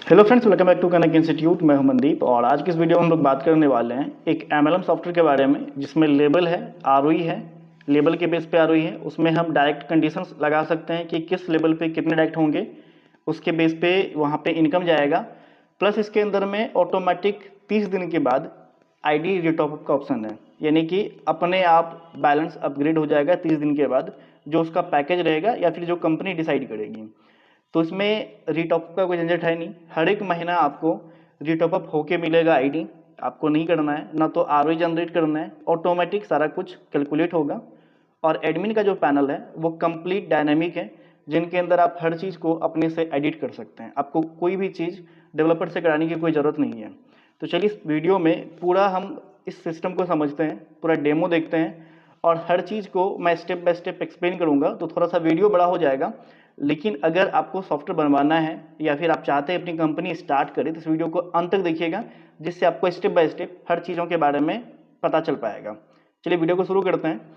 Hello friends, welcome back to Kanak institute. मैं हूं मनदीप और आज की इस वीडियो में हम लोग बात करने वाले हैं एक एमएलएम सॉफ्टवेयर के बारे में जिसमें लेबल है, आरओई है, लेबल के बेस पे आरओई है। उसमें हम डायरेक्ट कंडीशंस लगा सकते हैं कि किस लेबल पे कितने डायरेक्ट होंगे, उसके बेस पे वहाँ पे इनकम जाएगा। प्लस इसके अंदर में ऑटोमेटिक 30 दिन के बाद आईडी रिटॉपअप का ऑप्शन है, यानी कि अपने आप बैलेंस अपग्रेड हो जाएगा 30 दिन के बाद, जो उसका पैकेज रहेगा या फिर जो कंपनी डिसाइड करेगी। तो इसमें रीटॉप का कोई झंझट है नहीं। हर एक महीना आपको रीटॉपअप होके मिलेगा आईडी। आपको नहीं करना है, ना तो आरओई जनरेट करना है, ऑटोमेटिक सारा कुछ कैलकुलेट होगा। और एडमिन का जो पैनल है वो कंप्लीट डायनेमिक है, जिनके अंदर आप हर चीज़ को अपने से एडिट कर सकते हैं। आपको कोई भी चीज़ डेवलपर से कराने की कोई ज़रूरत नहीं है। तो चलिए इस वीडियो में पूरा हम इस सिस्टम को समझते हैं, पूरा डेमो देखते हैं और हर चीज़ को मैं स्टेप बाय स्टेप एक्सप्लेन करूंगा। तो थोड़ा सा वीडियो बड़ा हो जाएगा, लेकिन अगर आपको सॉफ्टवेयर बनवाना है या फिर आप चाहते हैं अपनी कंपनी स्टार्ट करें तो इस वीडियो को अंत तक देखिएगा, जिससे आपको स्टेप बाय स्टेप हर चीज़ों के बारे में पता चल पाएगा। चलिए वीडियो को शुरू करते हैं।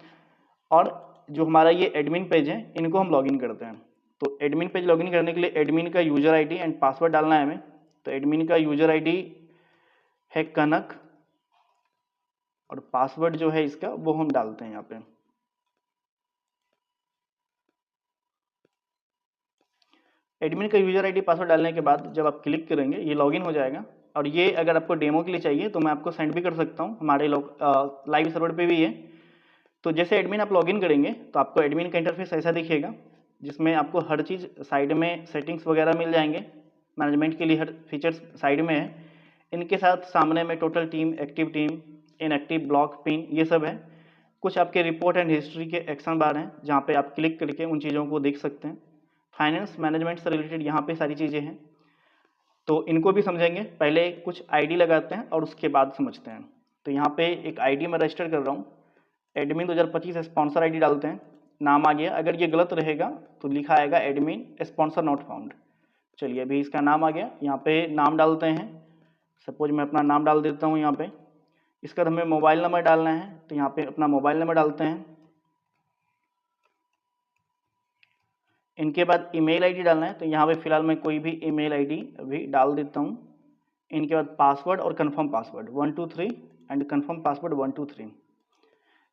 और जो हमारा ये एडमिन पेज है, इनको हम लॉगिन करते हैं। तो एडमिन पेज लॉगिन करने के लिए एडमिन का यूजर आईडी एंड पासवर्ड डालना है हमें। तो एडमिन का यूजर आईडी है कनक और पासवर्ड जो है इसका वो हम डालते हैं यहाँ पे। एडमिन का यूजर आईडी पासवर्ड डालने के बाद जब आप क्लिक करेंगे ये लॉगिन हो जाएगा। और ये अगर आपको डेमो के लिए चाहिए तो मैं आपको सेंड भी कर सकता हूँ, हमारे लाइव सर्वर पे भी है। तो जैसे एडमिन आप लॉगिन करेंगे तो आपको एडमिन का इंटरफेस ऐसा दिखेगा, जिसमें आपको हर चीज़ साइड में सेटिंग्स वगैरह मिल जाएंगे। मैनेजमेंट के लिए हर फीचर्स साइड में है। इनके साथ सामने में total team, active team, inactive, block, pin, ये सब है। कुछ आपके रिपोर्ट एंड हिस्ट्री के एक्शन बार हैं, जहाँ पे आप क्लिक करके उन चीज़ों को देख सकते हैं। फाइनेंस मैनेजमेंट से रिलेटेड यहाँ पे सारी चीज़ें हैं, तो इनको भी समझेंगे। पहले कुछ आईडी लगाते हैं और उसके बाद समझते हैं। तो यहाँ पे एक आईडी मैं रजिस्टर कर रहा हूँ, एडमिन 2025 स्पॉन्सर आईडी डालते हैं। नाम आ गया, अगर ये गलत रहेगा तो लिखा आएगा एडमिन स्पॉन्सर नॉट फाउंड। चलिए अभी इसका नाम आ गया, यहाँ पे नाम डालते हैं। सपोज मैं अपना नाम डाल देता हूँ यहाँ पे। इसका हमें मोबाइल नंबर डालना है, तो यहाँ पे अपना मोबाइल नंबर डालते हैं। इनके बाद ईमेल आईडी डालना है, तो यहाँ पे फिलहाल मैं कोई भी ईमेल आईडी अभी डाल देता हूँ। इनके बाद पासवर्ड और confirm password 123 and confirm password 123।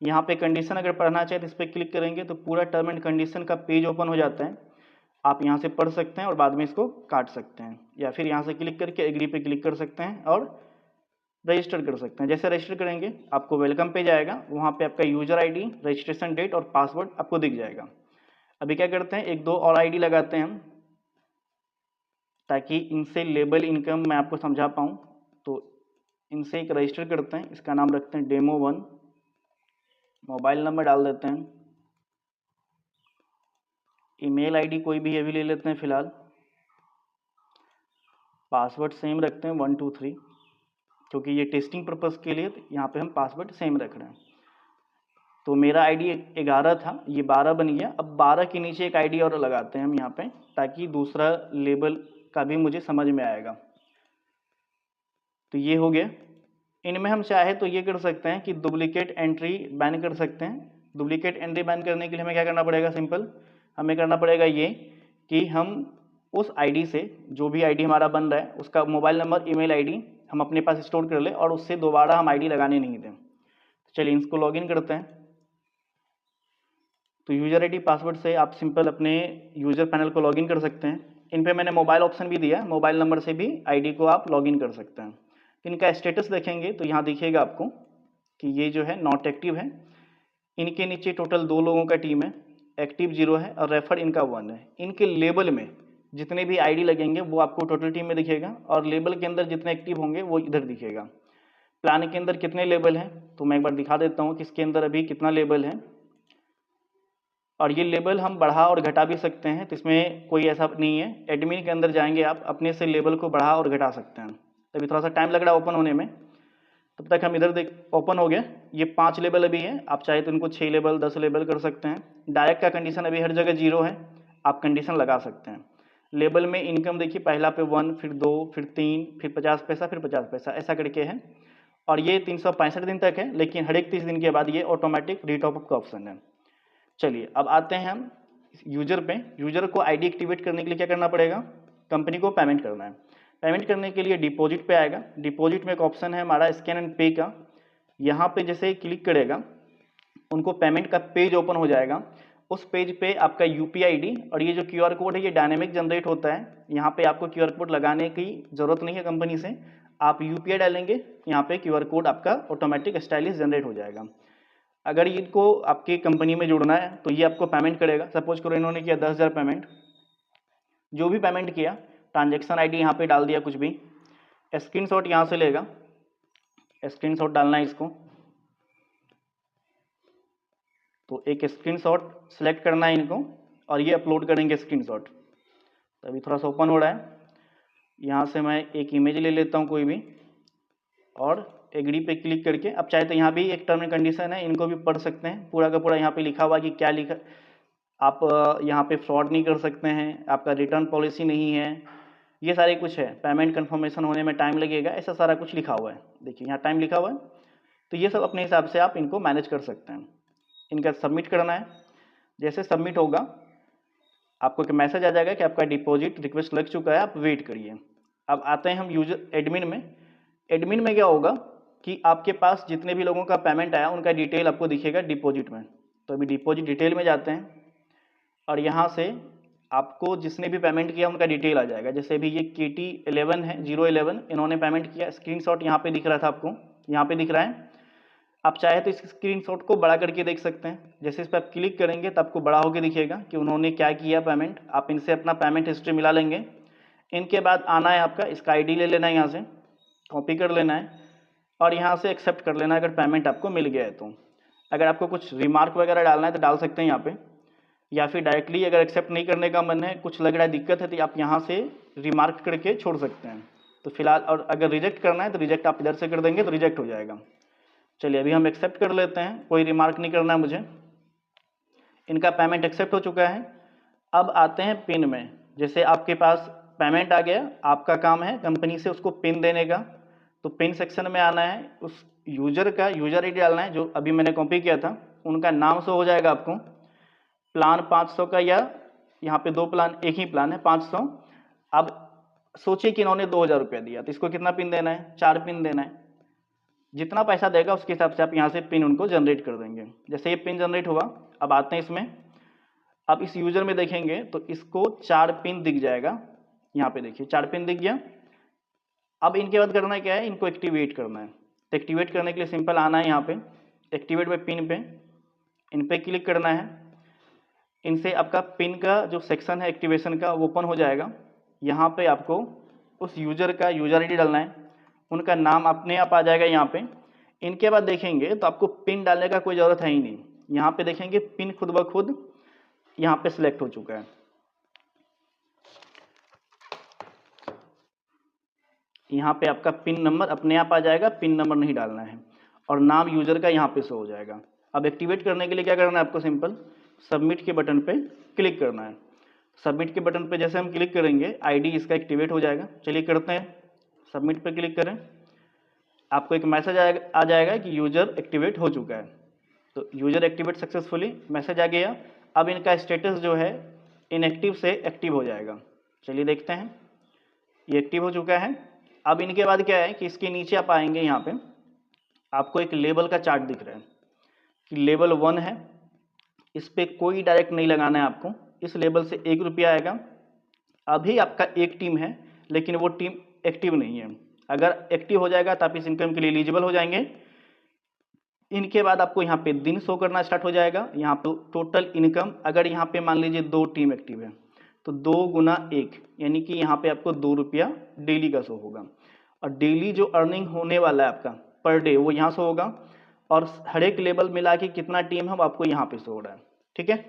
यहाँ पे कंडीशन अगर पढ़ना चाहे तो इस पर क्लिक करेंगे तो पूरा टर्म एंड कंडीशन का पेज ओपन हो जाता है। आप यहाँ से पढ़ सकते हैं और बाद में इसको काट सकते हैं, या फिर यहाँ से क्लिक करके एग्री पे क्लिक कर सकते हैं और रजिस्टर कर सकते हैं। जैसे रजिस्टर करेंगे आपको वेलकम पेज आएगा, वहाँ पे आपका यूजर आईडी, रजिस्ट्रेशन डेट और पासवर्ड आपको दिख जाएगा। अभी क्या करते हैं, एक दो और आईडी लगाते हैं हम, ताकि इनसे लेबल इनकम मैं आपको समझा पाऊँ। तो इनसे एक रजिस्टर करते हैं, इसका नाम रखते हैं डेमो1। मोबाइल नंबर डाल देते हैं। ईमेल आईडी कोई भी अभी ले लेते हैं फिलहाल। पासवर्ड सेम रखते हैं 123, क्योंकि ये टेस्टिंग पर्पज़ के लिए यहाँ पे हम पासवर्ड सेम रख रहे हैं। तो मेरा आईडी 11 था, ये 12 बन गया। अब 12 के नीचे एक आईडी और लगाते हैं हम यहाँ पे, ताकि दूसरा लेबल का भी मुझे समझ में आएगा। तो ये हो गया। इनमें हम चाहे तो ये कर सकते हैं कि डुप्लीकेट एंट्री बैन कर सकते हैं। डुप्लीकेट एंट्री बैन करने के लिए हमें क्या करना पड़ेगा, सिंपल हमें करना पड़ेगा ये कि हम उस आईडी से, जो भी आईडी हमारा बन रहा है उसका मोबाइल नंबर, ईमेल आईडी हम अपने पास स्टोर कर ले और उससे दोबारा हम आईडी लगाने नहीं दें। चलिए इसको लॉगिन करते हैं। तो यूजर आईडी पासवर्ड से आप सिंपल अपने यूजर पैनल को लॉगिन कर सकते हैं। इन पे मैंने मोबाइल ऑप्शन भी दिया है, मोबाइल नंबर से भी आईडी को आप लॉगिन कर सकते हैं। इनका स्टेटस देखेंगे तो यहाँ दिखेगा आपको कि ये जो है नॉट एक्टिव है। इनके नीचे टोटल 2 लोगों का टीम है, एक्टिव 0 है और रेफर इनका 1 है। इनके लेबल में जितने भी आईडी लगेंगे वो आपको टोटल टीम में दिखेगा, और लेबल के अंदर जितने एक्टिव होंगे वो इधर दिखेगा। प्लान के अंदर कितने लेबल हैं तो मैं एक बार दिखा देता हूँ कि इसके अंदर अभी कितना लेबल है। और ये लेबल हम बढ़ा और घटा भी सकते हैं, तो इसमें कोई ऐसा नहीं है। एडमिन के अंदर जाएंगे आप, अपने से लेबल को बढ़ा और घटा सकते हैं। अभी थोड़ा सा टाइम लग रहा है ओपन होने में, तब तक हम इधर देख, ओपन हो गया। ये 5 लेबल अभी है, आप चाहे तो इनको 6 लेबल 10 लेबल कर सकते हैं। डायरेक्ट का कंडीशन अभी हर जगह 0 है, आप कंडीशन लगा सकते हैं। लेबल में इनकम देखिए, पहला पे 1, फिर 2, फिर 3, फिर 50 पैसा, फिर 50 पैसा, ऐसा करके है। और ये 365 दिन तक है, लेकिन हर एक 30 दिन के बाद ये ऑटोमेटिक रीटॉपअप का ऑप्शन है। चलिए अब आते हैं हम यूजर पे। यूजर को आईडी एक्टिवेट करने के लिए क्या करना पड़ेगा, कंपनी को पेमेंट करना है। पेमेंट करने के लिए डिपॉजिट पे आएगा। डिपॉजिट में एक ऑप्शन है हमारा स्कैन एंड पे का, यहाँ पे जैसे ही क्लिक करेगा उनको पेमेंट का पेज ओपन हो जाएगा। उस पेज पे आपका यूपीआई आईडी और ये जो क्यूआर कोड है ये डायनेमिक जनरेट होता है। यहाँ पे आपको क्यूआर कोड लगाने की ज़रूरत नहीं है कंपनी से, आप यूपीआई डालेंगे, यहाँ पे क्यूआर कोड आपका ऑटोमेटिक स्टाइलिश जनरेट हो जाएगा। अगर इनको आपकी कंपनी में जुड़ना है तो ये आपको पेमेंट करेगा। सपोज करो इन्होंने किया 10,000 पेमेंट, जो भी पेमेंट किया ट्रांजैक्शन आईडी यहाँ पे डाल दिया, कुछ भी स्क्रीनशॉट यहाँ से लेगा, स्क्रीनशॉट डालना है इसको, तो एक स्क्रीनशॉट सेलेक्ट करना है इनको और ये अपलोड करेंगे स्क्रीनशॉट। तो अभी थोड़ा सा ओपन हो रहा है, यहाँ से मैं एक इमेज ले लेता हूँ कोई भी और एग्री पे क्लिक करके, अब चाहे तो यहाँ भी एक टर्म एंड कंडीशन है, इनको भी पढ़ सकते हैं पूरा का पूरा। यहाँ पे लिखा हुआ कि क्या लिखा, आप यहाँ पे फ्रॉड नहीं कर सकते हैं, आपका रिटर्न पॉलिसी नहीं है, ये सारे कुछ है, पेमेंट कंफर्मेशन होने में टाइम लगेगा, ऐसा सारा कुछ लिखा हुआ है। देखिए यहाँ टाइम लिखा हुआ है, तो ये सब अपने हिसाब से आप इनको मैनेज कर सकते हैं। इनका सबमिट करना है, जैसे सबमिट होगा आपको एक मैसेज आ जाएगा कि आपका डिपॉजिट रिक्वेस्ट लग चुका है, आप वेट करिए। अब आते हैं हम यूजर एडमिन में। एडमिन में क्या होगा कि आपके पास जितने भी लोगों का पेमेंट आया उनका डिटेल आपको दिखेगा डिपॉजिट में। तो अभी डिपॉजिट डिटेल में जाते हैं और यहाँ से आपको जिसने भी पेमेंट किया उनका डिटेल आ जाएगा। जैसे अभी ये KT11 है 011, इन्होंने पेमेंट किया, स्क्रीनशॉट यहाँ पे दिख रहा था आपको, यहाँ पे दिख रहा है। आप चाहे तो इस स्क्रीनशॉट को बड़ा करके देख सकते हैं। जैसे इस पर आप क्लिक करेंगे तो आपको बड़ा होकर दिखेगा कि उन्होंने क्या किया पेमेंट। आप इनसे अपना पेमेंट हिस्ट्री मिला लेंगे। इनके बाद आना है आपका, इसका आईडी ले लेना है, यहाँ से कॉपी कर लेना है और यहाँ से एक्सेप्ट कर लेना है अगर पेमेंट आपको मिल गया है तो। अगर आपको कुछ रिमार्क वगैरह डालना है तो डाल सकते हैं यहाँ पे, या फिर डायरेक्टली अगर एक्सेप्ट नहीं करने का मन है, कुछ लग रहा है दिक्कत है, तो आप यहाँ से रिमार्क करके छोड़ सकते हैं। तो फिलहाल, और अगर रिजेक्ट करना है तो रिजेक्ट आप इधर से कर देंगे तो रिजेक्ट हो जाएगा। चलिए अभी हम एक्सेप्ट कर लेते हैं, कोई रिमार्क नहीं करना है मुझे। इनका पेमेंट एक्सेप्ट हो चुका है। अब आते हैं पिन में। जैसे आपके पास पेमेंट आ गया, आपका काम है कंपनी से उसको पिन देने का। तो पिन सेक्शन में आना है, उस यूजर का यूजर आईडी डालना है जो अभी मैंने कॉपी किया था, उनका नाम शो हो जाएगा आपको। प्लान 500 का, या यहाँ पे 2 प्लान, एक ही प्लान है 500। अब सोचिए कि इन्होंने 2,000 रुपया दिया, तो इसको कितना पिन देना है? 4 पिन देना है। जितना पैसा देगा उसके हिसाब से आप यहाँ से पिन उनको जनरेट कर देंगे। जैसे ये पिन जनरेट हुआ, अब आते हैं इसमें। अब इस यूजर में देखेंगे तो इसको 4 पिन दिख जाएगा, यहाँ पे देखिए 4 पिन दिख गया। अब इनके बाद करना क्या है, इनको एक्टिवेट करना है। तो एक्टिवेट करने के लिए सिंपल आना है यहाँ पे, एक्टिवेट बाय पिन पे, इन पे क्लिक करना है। इनसे आपका पिन का जो सेक्शन है एक्टिवेशन का वो ओपन हो जाएगा। यहाँ पे आपको उस यूजर का यूजर आईडी डालना है, उनका नाम अपने आप आ जाएगा यहाँ पे। इनके बाद देखेंगे तो आपको पिन डालने का कोई ज़रूरत है ही नहीं। यहाँ पे देखेंगे पिन खुद ब खुद यहाँ पे सिलेक्ट हो चुका है। यहाँ पे आपका पिन नंबर अपने आप आ जाएगा, पिन नंबर नहीं डालना है, और नाम यूजर का यहाँ पे शो हो जाएगा। अब एक्टिवेट करने के लिए क्या करना है आपको, सिंपल सबमिट के बटन पे क्लिक करना है। सबमिट के बटन पे जैसे हम क्लिक करेंगे आईडी इसका एक्टिवेट हो जाएगा। चलिए करते हैं, सबमिट पे क्लिक करें, आपको एक मैसेज आ जाएगा कि यूजर एक्टिवेट हो चुका है। तो यूजर एक्टिवेट सक्सेसफुली मैसेज आ गया। अब इनका स्टेटस जो है इनएक्टिव से एक्टिव हो जाएगा। चलिए देखते हैं, ये एक्टिव हो चुका है। अब इनके बाद क्या है कि इसके नीचे आप आएंगे, यहाँ पे आपको एक लेबल का चार्ट दिख रहा है कि लेवल 1 है, इस पर कोई डायरेक्ट नहीं लगाना है आपको। इस लेबल से 1 रुपया आएगा। अभी आपका एक टीम है लेकिन वो टीम एक्टिव नहीं है। अगर एक्टिव हो जाएगा तो आप इस इनकम के लिए एलिजिबल हो जाएंगे। इनके बाद आपको यहाँ पे दिन शो करना स्टार्ट हो जाएगा। यहाँ पे टोटल इनकम, अगर यहाँ पे मान लीजिए 2 टीम एक्टिव है तो 2 गुना 1, यानी कि यहाँ पे आपको 2 रुपया डेली का शो होगा। और डेली जो अर्निंग होने वाला है आपका पर डे वो यहाँ शो होगा, और हर एक लेवल मिला के कितना टीम है वो आपको यहाँ पे शो हो रहा है। ठीक है,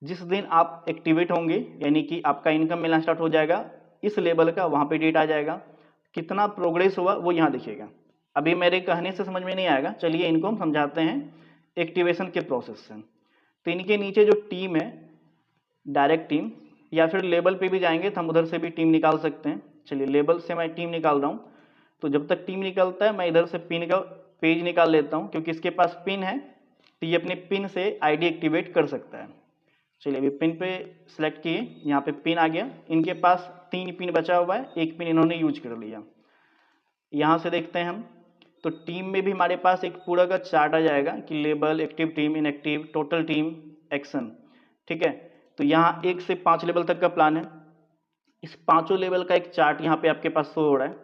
जिस दिन आप एक्टिवेट होंगे यानी कि आपका इनकम मिलना स्टार्ट हो जाएगा, इस लेवल का वहाँ पे डेट आ जाएगा, कितना प्रोग्रेस हुआ वो यहाँ दिखेगा। अभी मेरे कहने से समझ में नहीं आएगा, चलिए इनको हम समझाते हैं एक्टिवेशन के प्रोसेस से। तो इनके नीचे जो टीम है डायरेक्ट टीम, या फिर लेबल पे भी जाएंगे तो हम उधर से भी टीम निकाल सकते हैं। चलिए लेबल से मैं टीम निकाल रहा हूँ। तो जब तक टीम निकलता है मैं इधर से पिन का पेज निकाल लेता हूँ, क्योंकि इसके पास पिन है तो ये अपने पिन से आईडी एक्टिवेट कर सकता है। चलिए अभी पिन पे सिलेक्ट किए, यहाँ पे पिन आ गया। इनके पास 3 पिन बचा हुआ है, 1 पिन इन्होंने यूज कर लिया। यहाँ से देखते हैं हम, तो टीम में भी हमारे पास एक पूरा का चार्ट आ जाएगा कि label, active team, inactive, total team, action. ठीक है, तो यहाँ 1 से 5 लेवल तक का प्लान है। इस पांचों लेवल का एक चार्ट यहाँ पे आपके पास शो हो रहा है।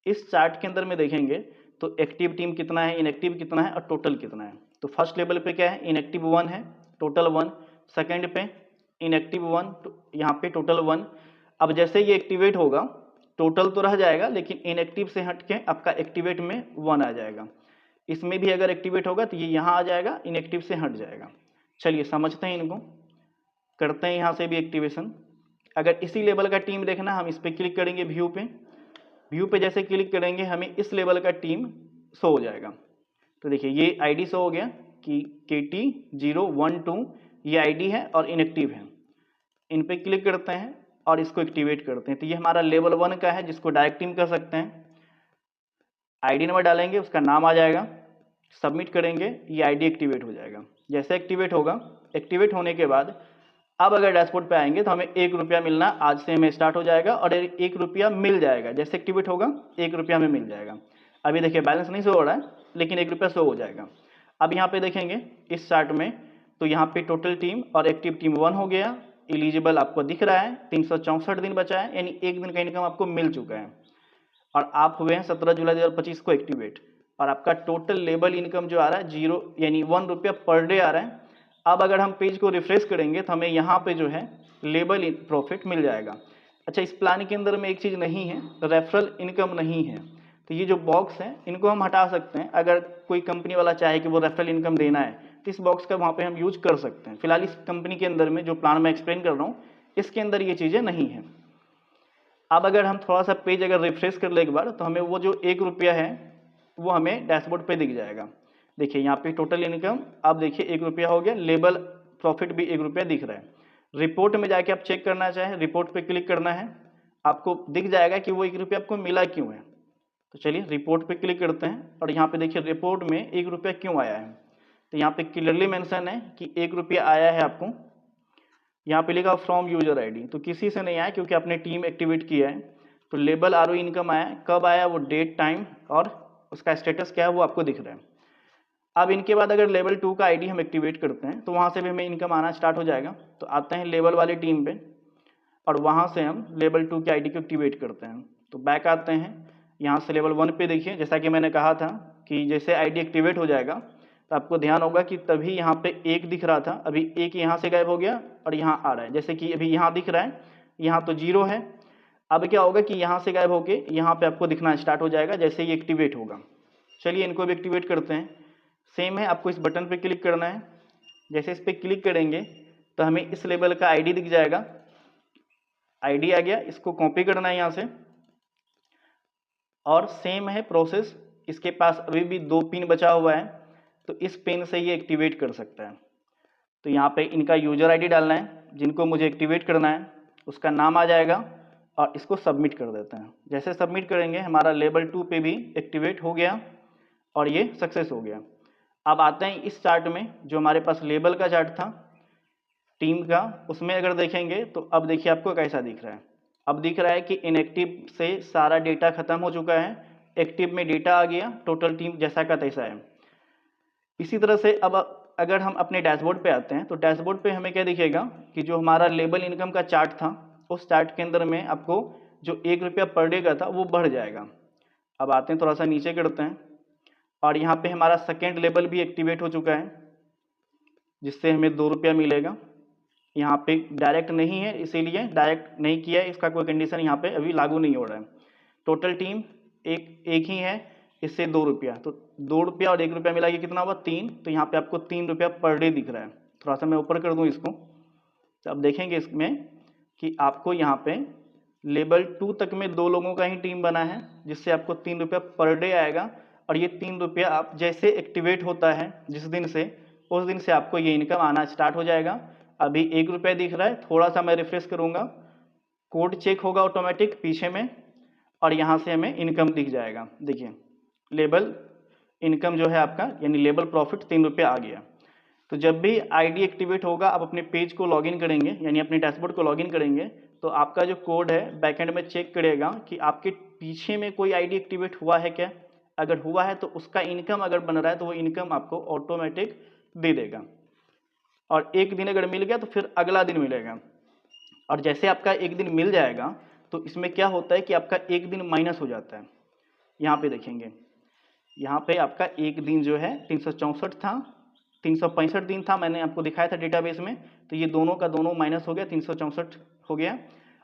इस चार्ट के अंदर में देखेंगे तो एक्टिव टीम कितना है, इनएक्टिव कितना है और टोटल कितना है। तो फर्स्ट लेवल पे क्या है, इनएक्टिव 1 है, टोटल 1। सेकेंड पे इनएक्टिव 1, यहाँ पे टोटल 1। अब जैसे ये एक्टिवेट होगा, टोटल तो रह जाएगा लेकिन इनएक्टिव से हट के आपका एक्टिवेट में 1 आ जाएगा। इसमें भी अगर एक्टिवेट होगा तो ये यहाँ आ जाएगा, इनएक्टिव से हट जाएगा। चलिए समझते हैं इनको, करते हैं यहाँ से भी एक्टिवेशन। अगर इसी लेवल का टीम देखना, हम इस पर क्लिक करेंगे, व्यू पे। व्यू पे जैसे क्लिक करेंगे हमें इस लेवल का टीम शो हो जाएगा। तो देखिए ये आईडी शो हो गया कि KT012 ये आईडी है और इनएक्टिव है। इन पे क्लिक करते हैं और इसको एक्टिवेट करते हैं। तो ये हमारा लेवल 1 का है, जिसको डायरेक्ट टीम कर सकते हैं। आईडी नंबर डालेंगे, उसका नाम आ जाएगा, सबमिट करेंगे, ये आईडी एक्टिवेट हो जाएगा। जैसे एक्टिवेट होगा, एक्टिवेट होने के बाद अब अगर डैशबोर्ड पे आएंगे तो हमें 1 रुपया मिलना आज से हमें स्टार्ट हो जाएगा और 1 रुपया मिल जाएगा। जैसे एक्टिवेट होगा 1 रुपया हमें मिल जाएगा। अभी देखिए बैलेंस नहीं शो हो रहा है लेकिन 1 रुपया शो हो जाएगा। अब यहाँ पे देखेंगे इस चार्ट में, तो यहाँ पे टोटल टीम और एक्टिव टीम 1 हो गया। एलिजिबल आपको दिख रहा है, 364 दिन बचा है, यानी 1 दिन का इनकम आपको मिल चुका है। और आप हुए हैं 17 जुलाई 2025 को एक्टिवेट, और आपका टोटल लेबल इनकम जो आ रहा है 0 यानी 1 रुपया पर डे आ रहा है। अब अगर हम पेज को रिफ्रेश करेंगे तो हमें यहाँ पे जो है लेबल प्रॉफिट मिल जाएगा। अच्छा, इस प्लान के अंदर में एक चीज़ नहीं है, रेफरल इनकम नहीं है। तो ये जो बॉक्स है इनको हम हटा सकते हैं। अगर कोई कंपनी वाला चाहे कि वो रेफरल इनकम देना है तो इस बॉक्स का वहाँ पे हम यूज कर सकते हैं। फिलहाल इस कंपनी के अंदर में जो प्लान मैं एक्सप्लेन कर रहा हूँ इसके अंदर ये चीज़ें नहीं है। अब अगर हम थोड़ा सा पेज अगर रिफ्रेश कर ले एक बार, तो हमें वो जो 1 रुपया है वो हमें डैशबोर्ड पे दिख जाएगा। देखिए यहाँ पे टोटल इनकम अब देखिए 1 रुपया हो गया, लेबल प्रॉफिट भी 1 रुपया दिख रहा है। रिपोर्ट में जाके आप चेक करना चाहें, रिपोर्ट पे क्लिक करना है, आपको दिख जाएगा कि वो 1 रुपया आपको मिला क्यों है। तो चलिए रिपोर्ट पे क्लिक करते हैं और यहाँ पे देखिए रिपोर्ट में 1 रुपया क्यों आया है। तो यहाँ पे क्लियरली मेंशन है कि 1 रुपया आया है आपको। यहाँ पे लिखा फ्रॉम यूजर आईडी, तो किसी से नहीं आया क्योंकि आपने टीम एक्टिवेट किया है। तो लेबल आरओ इनकम आया, कब आया वो डेट, टाइम और उसका स्टेटस क्या है वो आपको दिख रहा है। अब इनके बाद अगर लेवल 2 का आईडी हम एक्टिवेट करते हैं तो वहाँ से भी हमें इनकम आना स्टार्ट हो जाएगा। तो आते हैं लेवल वाली टीम पे और वहाँ से हम लेवल 2 के आईडी को एक्टिवेट करते हैं। तो बैक आते हैं, यहाँ से लेवल 1 पे देखिए, जैसा कि मैंने कहा था कि जैसे आईडी एक्टिवेट हो जाएगा तो आपको ध्यान होगा कि तभी यहाँ पे 1 दिख रहा था, अभी 1 यहाँ से गायब हो गया और यहाँ आ रहा है। जैसे कि अभी यहाँ दिख रहा है, यहाँ तो 0 है। अब क्या होगा कि यहाँ से गायब होके यहाँ पे आपको दिखना स्टार्ट हो जाएगा जैसे ये एक्टिवेट होगा। चलिए इनको भी एक्टिवेट करते हैं। सेम है, आपको इस बटन पे क्लिक करना है। जैसे इस पर क्लिक करेंगे तो हमें इस लेवल का आईडी दिख जाएगा। आईडी आ गया, इसको कॉपी करना है यहाँ से और सेम है प्रोसेस। इसके पास अभी भी 2 पिन बचा हुआ है तो इस पिन से ये एक्टिवेट कर सकता है। तो यहाँ पे इनका यूजर आईडी डालना है, जिनको मुझे एक्टिवेट करना है उसका नाम आ जाएगा और इसको सबमिट कर देते हैं। जैसे सबमिट करेंगे हमारा लेवल 2 पे भी एक्टिवेट हो गया और ये सक्सेस हो गया। अब आते हैं इस चार्ट में, जो हमारे पास लेबल का चार्ट था टीम का, उसमें अगर देखेंगे तो अब देखिए आपको कैसा दिख रहा है। अब दिख रहा है कि इनएक्टिव से सारा डेटा खत्म हो चुका है, एक्टिव में डेटा आ गया, टोटल टीम जैसा का तैसा है। इसी तरह से अब अगर हम अपने डैशबोर्ड पे आते हैं तो डैशबोर्ड पे हमें क्या दिखेगा कि जो हमारा लेबल इनकम का चार्ट था उस चार्ट के अंदर में आपको जो 1 रुपया पर डे का था वो बढ़ जाएगा। अब आते हैं थोड़ा सा नीचे करते हैं और यहाँ पे हमारा सेकेंड लेवल भी एक्टिवेट हो चुका है जिससे हमें 2 रुपया मिलेगा। यहाँ पे डायरेक्ट नहीं है इसीलिए डायरेक्ट नहीं किया है, इसका कोई कंडीशन यहाँ पे अभी लागू नहीं हो रहा है। टोटल टीम एक ही है, इससे 2 रुपया, तो 2 रुपया और 1 रुपया मिला के कितना हुआ 3। तो यहाँ पे आपको 3 रुपया पर डे दिख रहा है। थोड़ा सा मैं ऊपर कर दूँ इसको, तो अब देखेंगे इसमें कि आपको यहाँ पे लेवल 2 तक में 2 लोगों का ही टीम बना है जिससे आपको 3 रुपया पर डे आएगा। और ये 3 रुपया आप जैसे एक्टिवेट होता है जिस दिन से, उस दिन से आपको ये इनकम आना स्टार्ट हो जाएगा। अभी 1 रुपया दिख रहा है, थोड़ा सा मैं रिफ्रेश करूँगा, कोड चेक होगा ऑटोमेटिक पीछे में और यहाँ से हमें इनकम दिख जाएगा। देखिए लेबल इनकम जो है आपका यानी लेबल प्रॉफिट 3 रुपया आ गया। तो जब भी आईडी एक्टिवेट होगा आप अपने पेज को लॉगिन करेंगे यानी अपने डैशबोर्ड को लॉगिन करेंगे तो आपका जो कोड है बैकएंड में चेक करेगा कि आपके पीछे में कोई आईडी एक्टिवेट हुआ है क्या। अगर हुआ है तो उसका इनकम अगर बन रहा है तो वो इनकम आपको ऑटोमेटिक दे देगा। और एक दिन अगर मिल गया तो फिर अगला दिन मिलेगा। और जैसे आपका एक दिन मिल जाएगा तो इसमें क्या होता है कि आपका एक दिन माइनस हो जाता है। यहाँ पे देखेंगे, यहाँ पे आपका एक दिन जो है 364 था, 365 दिन था, मैंने आपको दिखाया था डेटाबेस में। तो ये दोनों का दोनों माइनस हो गया, 364 हो गया।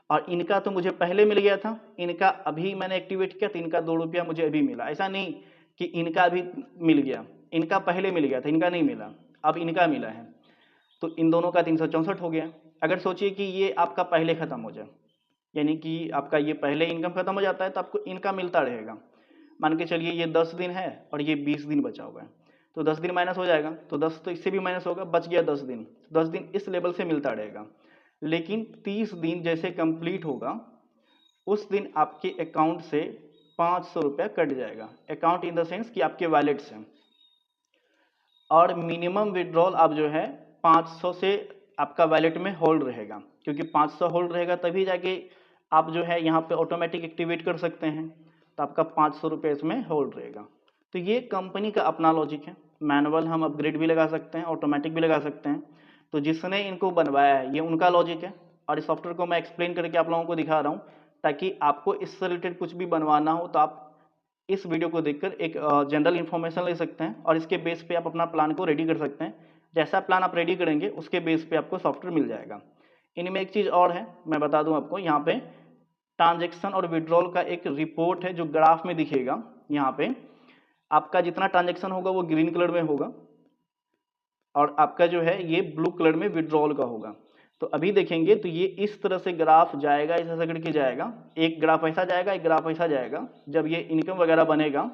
और इनका तो मुझे पहले मिल गया था, इनका अभी मैंने एक्टिवेट किया तो इनका 2 रुपया मुझे अभी मिला। ऐसा नहीं कि इनका अभी मिल गया, इनका पहले मिल गया था, इनका नहीं मिला, अब इनका मिला है। तो इन दोनों का 364 हो गया। अगर सोचिए कि ये आपका पहले ख़त्म हो जाए, यानी कि आपका ये पहले इनकम ख़त्म हो जाता है तो आपको इनका मिलता रहेगा। मान के चलिए ये 10 दिन है और ये 20 दिन बचा हुआ है, तो 10 दिन माइनस हो जाएगा, तो 10 तो इससे भी माइनस होगा, बच गया 10 दिन। 10 दिन इस लेवल से मिलता रहेगा। लेकिन 30 दिन जैसे कंप्लीट होगा उस दिन आपके अकाउंट से 500 रुपया कट जाएगा। अकाउंट इन द सेंस कि आपके वॉलेट से। और मिनिमम विड्रॉल आप जो है 500 से आपका वैलेट में होल्ड रहेगा, क्योंकि 500 होल्ड रहेगा तभी जाके आप जो है यहाँ पे ऑटोमेटिक एक्टिवेट कर सकते हैं। तो आपका 500 रुपये इसमें होल्ड रहेगा। तो ये कंपनी का अपना लॉजिक है। मैनुअल हम अपग्रेड भी लगा सकते हैं, ऑटोमेटिक भी लगा सकते हैं। तो जिसने इनको बनवाया है ये उनका लॉजिक है, और इस सॉफ्टवेयर को मैं एक्सप्लेन करके आप लोगों को दिखा रहा हूँ ताकि आपको इससे रिलेटेड कुछ भी बनवाना हो तो आप इस वीडियो को देखकर एक जनरल इन्फॉर्मेशन ले सकते हैं और इसके बेस पे आप अपना प्लान को रेडी कर सकते हैं। जैसा प्लान आप रेडी करेंगे उसके बेस पे आपको सॉफ्टवेयर मिल जाएगा। इनमें एक चीज़ और है, मैं बता दूं आपको, यहाँ पे ट्रांजेक्शन और विड्रॉल का एक रिपोर्ट है जो ग्राफ में दिखेगा। यहाँ पे आपका जितना ट्रांजेक्शन होगा वो ग्रीन कलर में होगा और आपका जो है ये ब्लू कलर में विड्रॉल का होगा। तो अभी देखेंगे तो ये इस तरह से ग्राफ जाएगा, ऐसा करके जाएगा। एक ग्राफ ऐसा जाएगा, एक ग्राफ ऐसा जाएगा। जब ये इनकम वगैरह बनेगा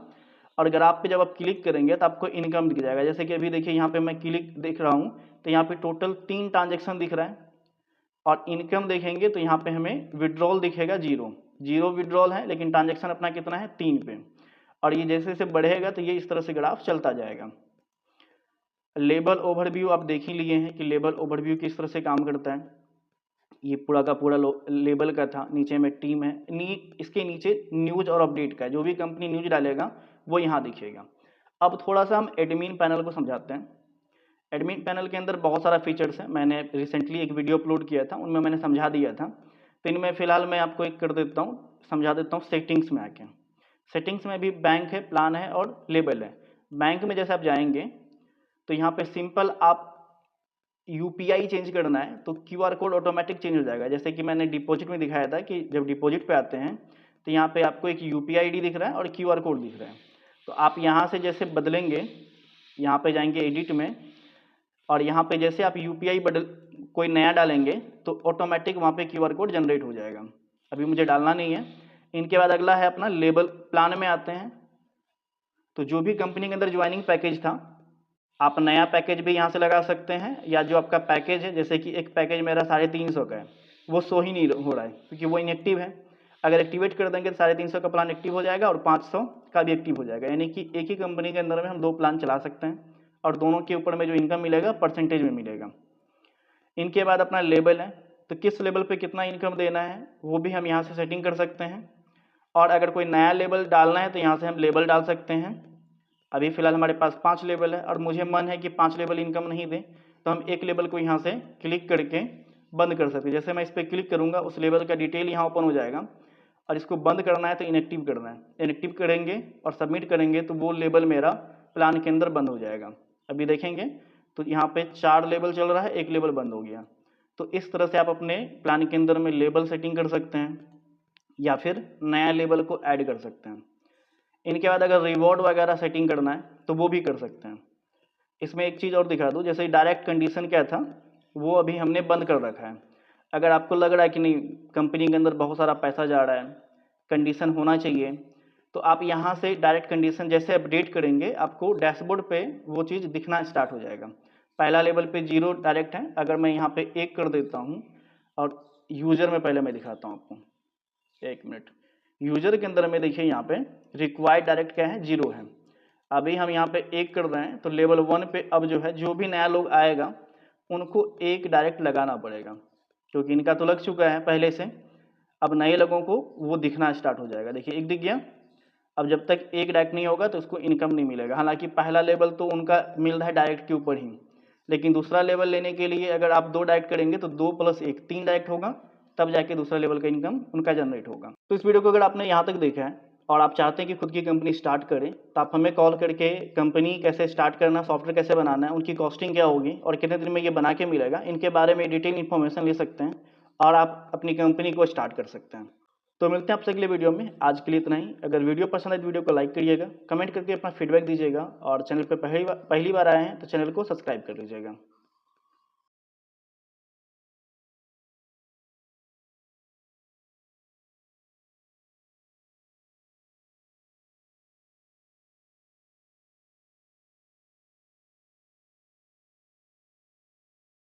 और ग्राफ पे जब आप क्लिक करेंगे तो आपको इनकम दिख जाएगा। जैसे कि अभी देखिए यहाँ पे मैं क्लिक देख रहा हूँ तो यहाँ पे टोटल 3 ट्रांजेक्शन दिख रहा है। और इनकम देखेंगे तो यहाँ पे हमें विड्रॉल दिखेगा 0 विड्रॉल है, लेकिन ट्रांजेक्शन अपना कितना है 3 पे। और ये जैसे जैसे बढ़ेगा तो ये इस तरह से ग्राफ चलता जाएगा। लेबल ओवरव्यू आप देख ही लिए हैं कि लेबल ओवरव्यू किस तरह से काम करता है। ये पूरा का पूरा लेबल का था, नीचे में टीम है, इसके नीचे न्यूज और अपडेट का, जो भी कंपनी न्यूज डालेगा वो यहाँ दिखेगा। अब थोड़ा सा हम एडमिन पैनल को समझाते हैं। एडमिन पैनल के अंदर बहुत सारा फीचर्स है, मैंने रिसेंटली एक वीडियो अपलोड किया था, उनमें मैंने समझा दिया था। तो इनमें फिलहाल मैं आपको एक कर देता हूँ, समझा देता हूँ सेटिंग्स में आके। सेटिंग्स में भी बैंक है, प्लान है और लेबल है। बैंक में जैसे आप जाएंगे तो यहाँ पे सिंपल आप यूपीआई चेंज करना है तो क्यूआर कोड ऑटोमेटिक चेंज हो जाएगा। जैसे कि मैंने डिपॉजिट में दिखाया था कि जब डिपॉजिट पे आते हैं तो यहाँ पे आपको एक यूपीआई आईडी दिख रहा है और क्यूआर कोड दिख रहा है। तो आप यहाँ से जैसे बदलेंगे, यहाँ पे जाएंगे एडिट में, और यहाँ पे जैसे आप यूपीआई बदल कोई नया डालेंगे तो ऑटोमेटिक वहाँ पे क्यूआर कोड जनरेट हो जाएगा। अभी मुझे डालना नहीं है। इनके बाद अगला है अपना लेबल। प्लान में आते हैं तो जो भी कंपनी के अंदर ज्वाइनिंग पैकेज था आप नया पैकेज भी यहाँ से लगा सकते हैं, या जो आपका पैकेज है, जैसे कि एक पैकेज मेरा 350 का है, वो शो ही नहीं हो रहा है क्योंकि वो इनएक्टिव है। अगर एक्टिवेट कर देंगे तो 350 का प्लान एक्टिव हो जाएगा और 500 का भी एक्टिव हो जाएगा। यानी कि एक ही कंपनी के अंदर में हम 2 प्लान चला सकते हैं और दोनों के ऊपर में जो इनकम मिलेगा परसेंटेज में मिलेगा। इनके बाद अपना लेबल है, तो किस लेवल पर कितना इनकम देना है वो भी हम यहाँ से सेटिंग कर सकते हैं। और अगर कोई नया लेबल डालना है तो यहाँ से हम लेबल डाल सकते हैं। अभी फिलहाल हमारे पास 5 लेवल है और मुझे मन है कि 5 लेवल इनकम नहीं दें, तो हम एक लेवल को यहाँ से क्लिक करके बंद कर सकते हैं। जैसे मैं इस पर क्लिक करूँगा उस लेवल का डिटेल यहाँ ओपन हो जाएगा, और इसको बंद करना है तो इनएक्टिव करना है। इनएक्टिव करेंगे और सबमिट करेंगे तो वो लेवल मेरा प्लान के अंदर बंद हो जाएगा। अभी देखेंगे तो यहाँ पे 4 लेवल चल रहा है, एक लेवल बंद हो गया। तो इस तरह से आप अपने प्लान के अंदर में लेवल सेटिंग कर सकते हैं या फिर नया लेवल को ऐड कर सकते हैं। इनके बाद अगर रिवॉर्ड वगैरह सेटिंग करना है तो वो भी कर सकते हैं। इसमें एक चीज़ और दिखा दूँ, जैसे डायरेक्ट कंडीशन क्या था वो अभी हमने बंद कर रखा है। अगर आपको लग रहा है कि नहीं कंपनी के अंदर बहुत सारा पैसा जा रहा है, कंडीशन होना चाहिए, तो आप यहाँ से डायरेक्ट कंडीशन जैसे अपडेट करेंगे आपको डैशबोर्ड पे वो चीज़ दिखना स्टार्ट हो जाएगा। पहला लेवल पे 0 डायरेक्ट है, अगर मैं यहाँ पे 1 कर देता हूँ, और यूज़र में पहले मैं दिखाता हूँ आपको, 1 मिनट। यूजर के अंदर में देखिए यहाँ पे रिक्वायर्ड डायरेक्ट क्या है 0 है। अभी हम यहाँ पे 1 कर रहे हैं तो लेवल 1 पे अब जो है जो भी नया लोग आएगा उनको 1 डायरेक्ट लगाना पड़ेगा, क्योंकि इनका तो लग चुका है पहले से। अब नए लोगों को वो दिखना स्टार्ट हो जाएगा। देखिए एक दिख गया। अब जब तक एक डायरेक्ट नहीं होगा तो उसको इनकम नहीं मिलेगा। हालांकि पहला लेवल तो उनका मिल रहा है डायरेक्ट के ऊपर ही, लेकिन दूसरा लेवल लेने के लिए अगर आप 2 डायरेक्ट करेंगे तो 2 + 1 3 डायरेक्ट होगा, तब जाके दूसरा लेवल का इनकम उनका जनरेट होगा। तो इस वीडियो को अगर आपने यहाँ तक देखा है और आप चाहते हैं कि खुद की कंपनी स्टार्ट करें, तो आप हमें कॉल करके कंपनी कैसे स्टार्ट करना, सॉफ्टवेयर कैसे बनाना है, उनकी कॉस्टिंग क्या होगी और कितने दिन में ये बना के मिलेगा, इनके बारे में डिटेल इन्फॉर्मेशन ले सकते हैं और आप अपनी कंपनी को स्टार्ट कर सकते हैं। तो मिलते हैं आपसे अगले वीडियो में। आज के लिए इतना ही। अगर वीडियो पसंद है तो वीडियो को लाइक करिएगा, कमेंट करके अपना फीडबैक दीजिएगा और चैनल पर पहली बार आए हैं तो चैनल को सब्सक्राइब कर लीजिएगा।